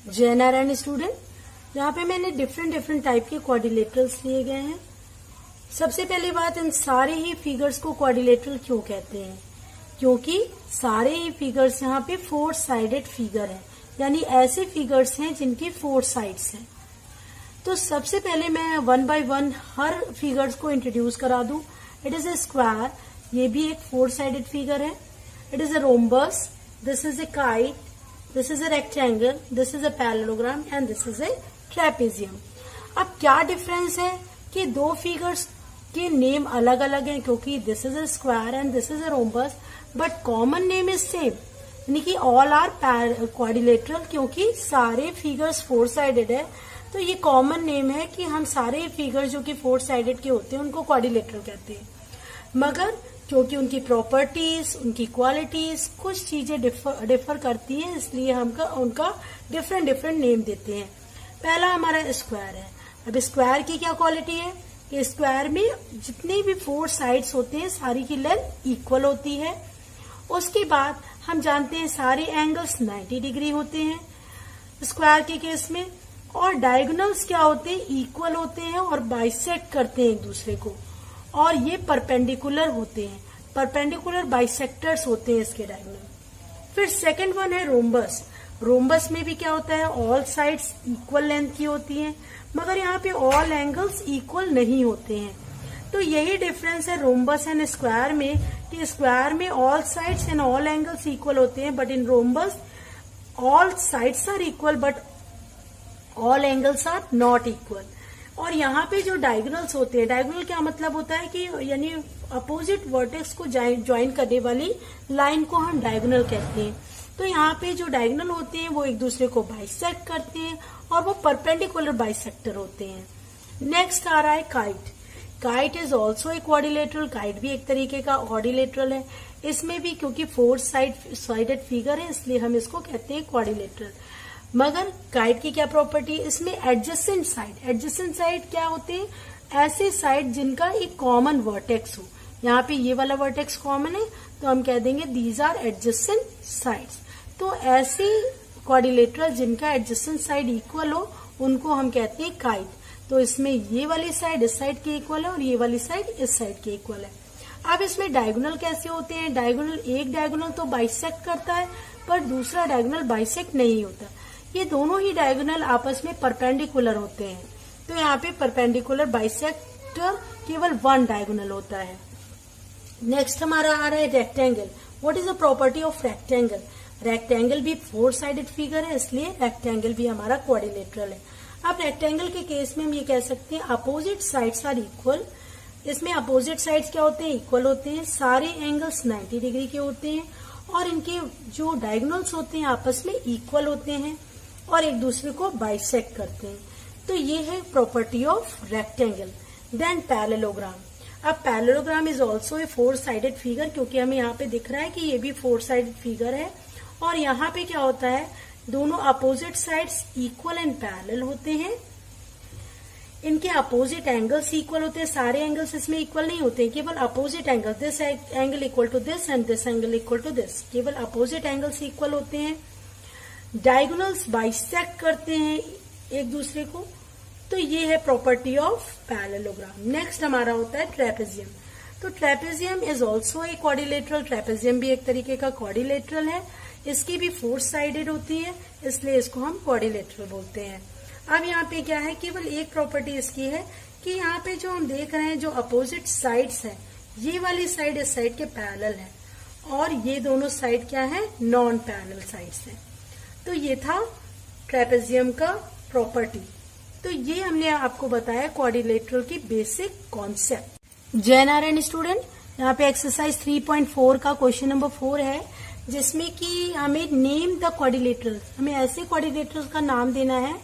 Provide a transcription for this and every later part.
जय नारायण स्टूडेंट, यहाँ पे मैंने डिफरेंट टाइप के क्वाड्रिलेटरल्स लिए गए हैं। सबसे पहली बात, इन सारे ही फिगर्स को क्वाड्रिलेटरल क्यों कहते हैं? क्योंकि सारे ही फिगर्स यहाँ पे 4 साइडेड फिगर है, यानी ऐसे फिगर्स हैं जिनकी 4 साइड्स हैं। तो सबसे पहले मैं 1 बाय 1 हर फिगर्स को इंट्रोड्यूस करा दूं। इट इज ए स्क्वायर, ये भी एक 4 साइडेड फिगर है। It is a rhombus, this is a kite, this is a rectangle, this is a parallelogram and this is a trapezium। अब क्या डिफरेंस है कि दो फिगर्स के नेम अलग अलग हैं, क्योंकि this is a square and this is a rhombus, but common name is same, यानी कि all are quadrilateral, क्योंकि सारे फिगर्स 4 साइडेड है। तो ये कॉमन नेम है कि हम सारे फिगर्स जो कि 4 साइडेड के होते हैं उनको क्वाड्रिलेटरल कहते हैं। मगर क्योंकि उनकी प्रॉपर्टीज, उनकी क्वालिटीज, कुछ चीजें डिफर करती हैं, इसलिए हम उनका डिफरेंट नेम देते हैं। पहला हमारा स्क्वायर है। अब स्क्वायर की क्या क्वालिटी है कि स्क्वायर में जितने भी 4 साइड्स होते हैं सारी की लेंथ इक्वल होती है। उसके बाद हम जानते हैं सारे एंगल्स 90 डिग्री होते हैं स्क्वायर के केस में, और डायगोनल्स क्या होते हैं, इक्वल होते हैं और बाइसेक्ट करते हैं एक दूसरे को, और ये परपेंडिकुलर होते हैं, परपेंडिकुलर बाइसेक्टर्स होते हैं इसके डायगोनल। फिर सेकंड वन है रोम्बस। रोम्बस में भी क्या होता है, ऑल साइड्स इक्वल लेंथ की होती हैं, मगर यहाँ पे ऑल एंगल्स इक्वल नहीं होते हैं। तो यही डिफरेंस है रोम्बस एंड स्क्वायर में, कि स्क्वायर में all sides and all angles equal होते हैं, but in rhombus all sides are equal but all angles are not equal. और यहाँ पे जो डायगोनल्स होते हैं, डायगोनल क्या मतलब होता है कि यानी अपोजिट वर्टेक्स को ज्वाइन करने वाली लाइन को हम डायगोनल कहते हैं। तो यहाँ पे जो डायगोनल होते हैं वो एक दूसरे को बाइसेक्ट करते हैं और वो परपेंडिकुलर बाइसेक्टर होते हैं। नेक्स्ट आ रहा है kite. Kite is also a quadrilateral. Kite भी एक तरीके का क्वाड्रिलेटरल है। इसमें भी क्योंकि 4 साइडेड फिगर है इसलिए हम इसको कहते हैं क्वाड्रिलेटरल। मगर काइट की क्या प्रॉपर्टी, इसमें एडजेसेंट साइड क्या होते हैं, ऐसे साइड जिनका एक कॉमन वर्टेक्स हो। यहाँ पे ये वाला वर्टेक्स कॉमन है तो हम कह देंगे दीज आर एडजेसेंट साइड्स। तो ऐसे क्वाड्रिलेटरल जिनका एडजेसेंट साइड इक्वल हो उनको हम कहते हैं काइट। तो इसमें ये वाली साइड इस साइड के इक्वल है और ये वाली साइड इस साइड के इक्वल है। अब इसमें डायगोनल कैसे होते हैं, डायगोनल एक डायगोनल तो बाइसेक्ट करता है पर दूसरा डायगोनल बाइसेक्ट नहीं होता। ये दोनों ही डायगोनल आपस में परपेंडिकुलर होते हैं। तो यहाँ पे परपेंडिकुलर बाइसेक्टर केवल 1 डायगोनल होता है। नेक्स्ट हमारा आ रहा है rectangle. What is the property of rectangle? Rectangle भी 4 साइडेड फिगर है, इसलिए रेक्टेंगल भी हमारा क्वाड्रिलेटरल है। अब रेक्टेंगल के केस में हम ये कह सकते हैं अपोजिट साइड्स आर इक्वल। इसमें अपोजिट साइड्स क्या होते हैं, इक्वल होते हैं, सारे एंगल्स 90 डिग्री के होते हैं और इनके जो डायगोनल्स होते हैं आपस में इक्वल होते हैं और एक दूसरे को बाइसेक्ट करते हैं। तो ये है property of rectangle. Then parallelogram. अब parallelogram is also a 4 sided figure, क्योंकि हमें यहाँ पे दिख रहा है कि ये भी 4 साइडेड फिगर है। और यहाँ पे क्या होता है, दोनों opposite sides equal and parallel होते हैं। इनके अपोजिट एंगल्स इक्वल होते हैं। सारे एंगल्स इसमें इक्वल नहीं होते हैं, केवल opposite angle, this angle equal to this and this angle equal to this, केवल अपोजिट एंगल्स इक्वल होते हैं। डायगोनल्स बाइसेक्ट करते हैं एक दूसरे को। तो ये है प्रॉपर्टी ऑफ पैरेललोग्राम। नेक्स्ट हमारा होता है ट्रेपेजियम। तो trapezium is also a quadrilateral. Trapezium भी एक तरीके का क्वाड्रिलेटरल है। इसकी भी 4 साइडेड होती है, इसलिए इसको हम क्वाड्रिलेटरल बोलते हैं। अब यहाँ पे क्या है, केवल एक प्रॉपर्टी इसकी है कि यहाँ पे जो हम देख रहे हैं जो अपोजिट साइड्स है, ये वाली साइड इस साइड के पैरेलल है और ये दोनों साइड क्या है, नॉन पैरेलल साइड्स है। तो ये था ट्रेपेजियम का प्रॉपर्टी। तो ये हमने आपको बताया क्वाड्रिलेटरल की बेसिक कॉन्सेप्ट। जय नारायण स्टूडेंट, यहाँ पे एक्सरसाइज 3.4 का क्वेश्चन नंबर 4 है, जिसमें कि हमें नेम द क्वाड्रिलेटरल, हमें ऐसे क्वाड्रिलेटरल का नाम देना है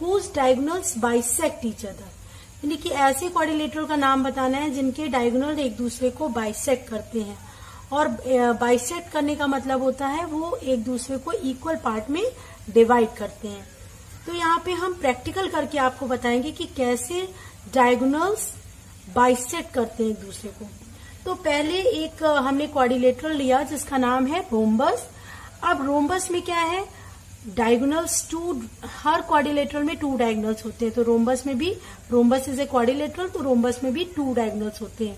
whose diagonals bisect each other, यानी कि ऐसे क्वाड्रिलेटरल का नाम बताना है जिनके डायगोनल एक दूसरे को बाइसेक्ट करते हैं। और बाइसेक्ट करने का मतलब होता है वो एक दूसरे को इक्वल पार्ट में डिवाइड करते हैं। तो यहाँ पे हम प्रैक्टिकल करके आपको बताएंगे कि कैसे डायगोनल्स बाइसेक्ट करते हैं एक दूसरे को। तो पहले एक हमने क्वाड्रिलेटरल लिया जिसका नाम है रोम्बस। अब रोम्बस में क्या है, डायगोनल्स हर क्वाड्रिलेटरल में 2 डायगोनल्स होते हैं। तो रोम्बस में भी, रोम्बस इज ए क्वाड्रिलेटरल, तो रोम्बस में भी 2 डायगोनल्स होते हैं।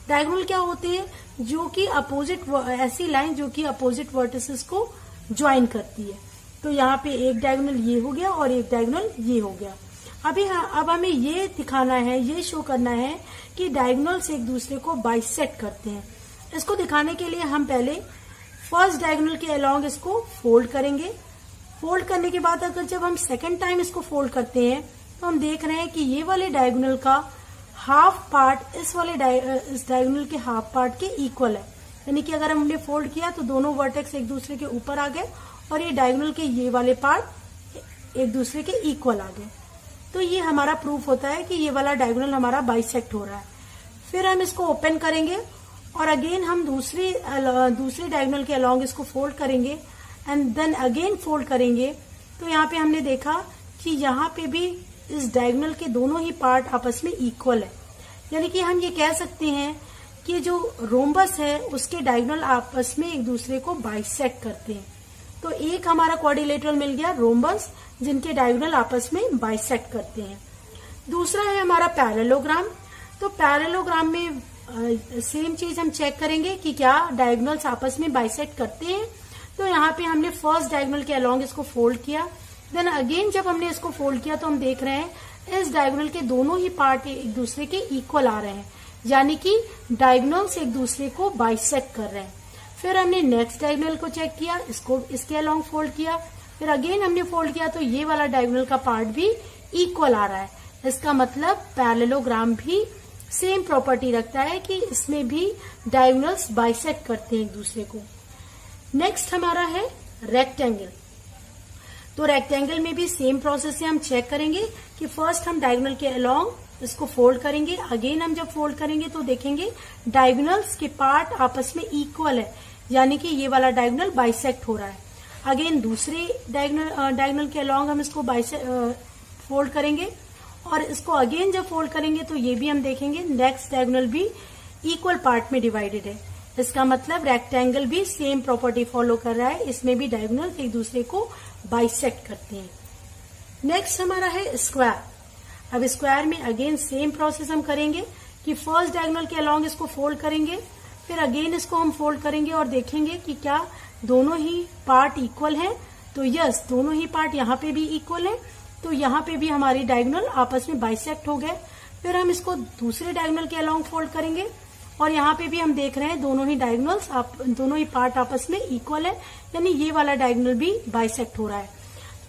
डायगोनल क्या होते हैं? जो कि अपोजिट, ऐसी लाइन जो कि अपोजिट वर्टिसेस को ज्वाइन करती है। तो यहाँ पे एक डायगोनल ये हो गया और एक डायगोनल ये हो गया। अब हमें ये दिखाना है, ये शो करना है कि डायगोनल्स एक दूसरे को बाइसेक्ट करते हैं। इसको दिखाने के लिए हम पहले फर्स्ट डायगोनल के अलोंग इसको फोल्ड करेंगे। फोल्ड करने के बाद अगर जब हम सेकेंड टाइम इसको फोल्ड करते हैं तो हम देख रहे हैं कि ये वाले डायगोनल का हाफ पार्ट इस डायगोनल के हाफ पार्ट के इक्वल है। यानी कि अगर हमने फोल्ड किया तो दोनों वर्टेक्स एक दूसरे के ऊपर आ गए और ये डायगोनल के ये वाले पार्ट एक दूसरे के इक्वल आ गए। तो ये हमारा प्रूफ होता है कि ये वाला डायगोनल हमारा बाइसेक्ट हो रहा है। फिर हम इसको ओपन करेंगे और अगेन हम दूसरे डायगोनल के अलोंग इसको फोल्ड करेंगे एंड देन अगेन फोल्ड करेंगे। तो यहाँ पे हमने देखा कि यहाँ पे भी इस डायगोनल के दोनों ही पार्ट आपस में इक्वल है। यानी कि हम ये कह सकते हैं कि जो रोम्बस है उसके डायगोनल आपस में एक दूसरे को बाइसेक्ट करते हैं। तो एक हमारा क्वाड्रिलेटरल मिल गया रोम्बस जिनके डायगोनल आपस में बाइसेक्ट करते हैं। दूसरा है हमारा पैरेललोग्राम। तो पैरेललोग्राम में सेम चीज हम चेक करेंगे कि क्या डायगोनल्स आपस में बाइसेक्ट करते हैं। तो यहाँ पे हमने फर्स्ट डायगोनल के अलोंग इसको फोल्ड किया, देन अगेन जब हमने इसको फोल्ड किया तो हम देख रहे हैं इस डायगोनल के दोनों ही पार्ट एक दूसरे के इक्वल आ रहे हैं, यानी कि डायगोनल्स एक दूसरे को बाइसेक्ट कर रहे हैं। फिर हमने नेक्स्ट डायगोनल को चेक किया, इसको इसके अलोंग फोल्ड किया, फिर अगेन हमने फोल्ड किया तो ये वाला डायगोनल का पार्ट भी इक्वल आ रहा है। इसका मतलब पैरेललोग्राम भी सेम प्रॉपर्टी रखता है कि इसमें भी डायगोनल्स बाइसेक्ट करते हैं एक दूसरे को। नेक्स्ट हमारा है रेक्टेंगल। तो रेक्टेंगल में भी सेम प्रोसेस से हम चेक करेंगे कि फर्स्ट हम डायगोनल के अलोंग इसको फोल्ड करेंगे, अगेन हम जब फोल्ड करेंगे तो देखेंगे डायगोनल्स के पार्ट आपस में इक्वल है, यानी कि ये वाला डायगोनल बाइसेक्ट हो रहा है। अगेन दूसरे डायगोनल के अलोंग हम इसको फोल्ड करेंगे और इसको अगेन जब फोल्ड करेंगे तो ये भी हम देखेंगे नेक्स्ट डायगोनल भी इक्वल पार्ट में डिवाइडेड है। इसका मतलब रेक्टेंगल भी सेम प्रॉपर्टी फॉलो कर रहा है, इसमें भी डायगोनल एक दूसरे को बाइसेक्ट करते हैं। नेक्स्ट हमारा है स्क्वायर। अब स्क्वायर में अगेन सेम प्रोसेस हम करेंगे कि फर्स्ट डायगोनल के अलोंग इसको फोल्ड करेंगे, फिर अगेन इसको हम फोल्ड करेंगे और देखेंगे कि क्या दोनों ही पार्ट इक्वल हैं। तो यस, दोनों ही पार्ट यहाँ पे भी इक्वल है, तो यहाँ पे भी हमारी डायगोनल आपस में बाइसेक्ट हो गए। फिर हम इसको दूसरे डायगोनल के अलोंग फोल्ड करेंगे और यहाँ पे भी हम देख रहे हैं दोनों ही पार्ट आपस में इक्वल है, यानी ये वाला डायगोनल भी बाइसेक्ट हो रहा है।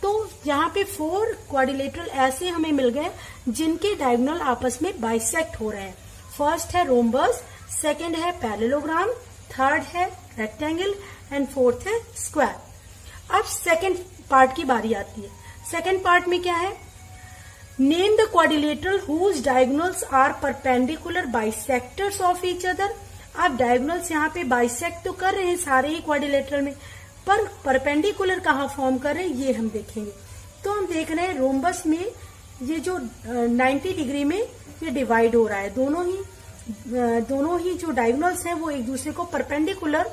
तो यहाँ पे 4 क्वाड्रिलेटरल ऐसे हमें मिल गए जिनके डायगोनल आपस में बाइसेक्ट हो रहे हैं। फर्स्ट है रोम्बस, सेकंड है पैरेललोग्राम, थर्ड है रेक्टेंगल एंड फोर्थ है स्क्वायर। अब सेकंड पार्ट की बारी आती है। सेकंड पार्ट में क्या है? Name the quadrilateral whose diagonals are perpendicular bisectors of each other. आप डायगोनल्स यहाँ पे बाइसेक्ट तो कर रहे हैं सारे ही क्वाड्रिलेटरल में, पर परपेंडिकुलर कहाँ फॉर्म कर रहे हैं ये हम देखेंगे। तो हम देख रहे हैं रोम्बस में ये जो 90 डिग्री में ये डिवाइड हो रहा है, दोनों ही जो डायगोनल्स हैं वो एक दूसरे को परपेंडिकुलर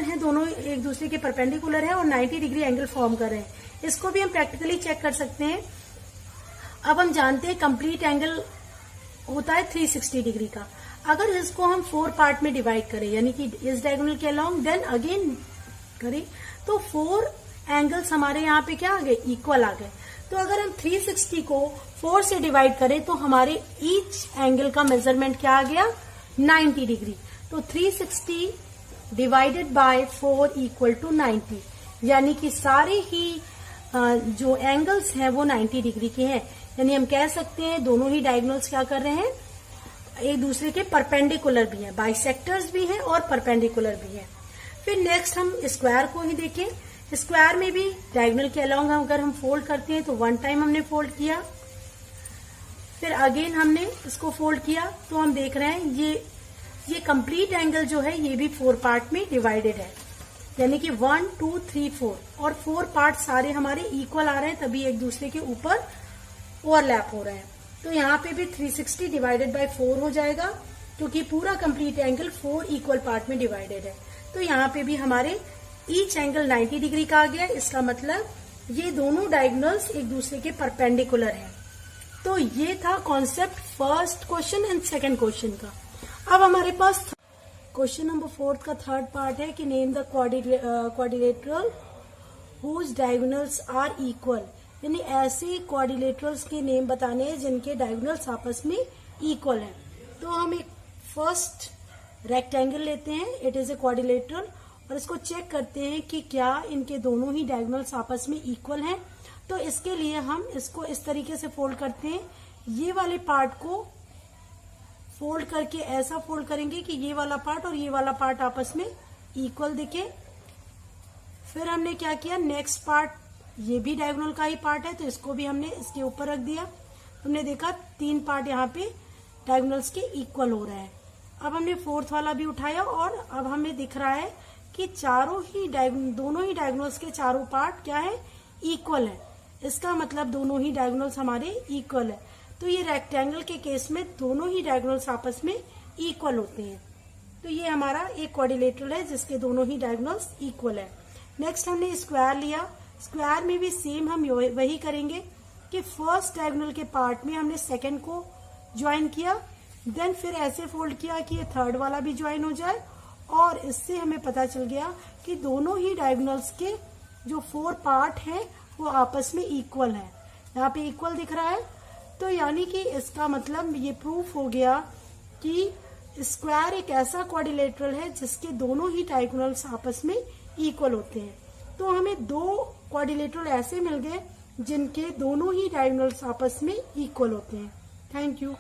हैं, दोनों एक दूसरे के परपेंडिकुलर है और 90 डिग्री एंगल फॉर्म कर रहे हैं। इसको भी हम प्रैक्टिकली चेक कर सकते हैं। अब हम जानते हैं कंप्लीट एंगल होता है 360 डिग्री का। अगर इसको हम 4 पार्ट में डिवाइड करें, यानी कि इस डायगोनल के अलोंग देन अगेन करें, तो 4 एंगल्स हमारे यहाँ पे क्या आ गए? इक्वल आ गए। तो अगर हम 360 को 4 से डिवाइड करें तो हमारे ईच एंगल का मेजरमेंट क्या आ गया? 90 डिग्री। तो 360 डिवाइडेड बाय 4 इक्वल टू 90, यानी कि सारे ही जो एंगल्स हैं वो 90 डिग्री के हैं। यानी हम कह सकते हैं दोनों ही डायगोनल्स क्या कर रहे हैं? एक दूसरे के परपेंडिकुलर भी हैं, बाइसेक्टर्स भी हैं और परपेंडिकुलर भी हैं। फिर नेक्स्ट हम स्क्वायर को ही देखें। स्क्वायर में भी डायगोनल के अलोंग अगर हम फोल्ड करते हैं तो 1 टाइम हमने फोल्ड किया, फिर अगेन हमने इसको फोल्ड किया, तो हम देख रहे हैं ये कंप्लीट एंगल जो है ये भी 4 पार्ट में डिवाइडेड है, यानी कि 1 2 3 4 और 4 पार्ट सारे हमारे इक्वल आ रहे हैं, तभी एक दूसरे के ऊपर ओवरलैप हो रहे हैं। तो यहाँ पे भी 360 डिवाइडेड बाय 4 हो जाएगा, क्योंकि पूरा कंप्लीट एंगल 4 इक्वल पार्ट में डिवाइडेड है। तो यहाँ पे भी हमारे ईच एंगल 90 डिग्री का आ गया। इसका मतलब ये दोनों डायगोनल्स एक दूसरे के परपेंडिकुलर हैं। तो ये था concept first question and second question का। अब हमारे पास क्वेश्चन नंबर 4 का थर्ड पार्ट है कि name the quadrilateral whose diagonals are equal, यानी ऐसे क्वाड्रिलेटरल्स के नेम बताने हैं जिनके डायगोनल्स आपस में इक्वल हैं। तो हम एक फर्स्ट रेक्टेंगल लेते हैं, इट इज ए क्वाड्रिलेटरल, और इसको चेक करते हैं कि क्या इनके दोनों ही डायगोनल्स आपस में इक्वल हैं। तो इसके लिए हम इसको इस तरीके से फोल्ड करते हैं, ये वाले पार्ट को फोल्ड करके ऐसा फोल्ड करेंगे कि ये वाला पार्ट और ये वाला पार्ट आपस में इक्वल दिखे। फिर हमने क्या किया, नेक्स्ट पार्ट ये भी डायगोनल का ही पार्ट है तो इसको भी हमने इसके ऊपर रख दिया। हमने देखा 3 पार्ट यहाँ पे डायगोनल्स के इक्वल हो रहे हैं। अब हमने फोर्थ वाला भी उठाया और अब हमें दिख रहा है कि दोनों ही डायगोनल्स के चारों पार्ट क्या है, इक्वल है। इसका मतलब दोनों ही डायगोनल्स हमारे इक्वल है। तो ये रेक्टेंगल के केस में दोनों ही डायगोनल्स आपस में इक्वल होते हैं। तो ये हमारा एक क्वाड्रिलेटरल है जिसके दोनों ही डायगोनल्स इक्वल है। नेक्स्ट हमने स्क्वायर लिया। स्क्वायर में भी सेम हम वही करेंगे कि फर्स्ट डायगोनल के पार्ट में हमने सेकंड को ज्वाइन किया, देन फिर ऐसे फोल्ड किया कि ये थर्ड वाला भी ज्वाइन हो जाए, और इससे हमें पता चल गया कि दोनों ही डायगोनल्स के जो 4 पार्ट हैं वो आपस में इक्वल है। यहाँ पे इक्वल दिख रहा है। तो यानी कि इसका मतलब ये प्रूफ हो गया कि स्क्वायर एक ऐसा क्वाड्रिलेटरल है जिसके दोनों ही डायगोनल्स आपस में इक्वल होते हैं। तो हमें 2 क्वाड्रिलेटरल ऐसे मिल गए जिनके दोनों ही डायगोनल्स आपस में इक्वल होते हैं। Thank you.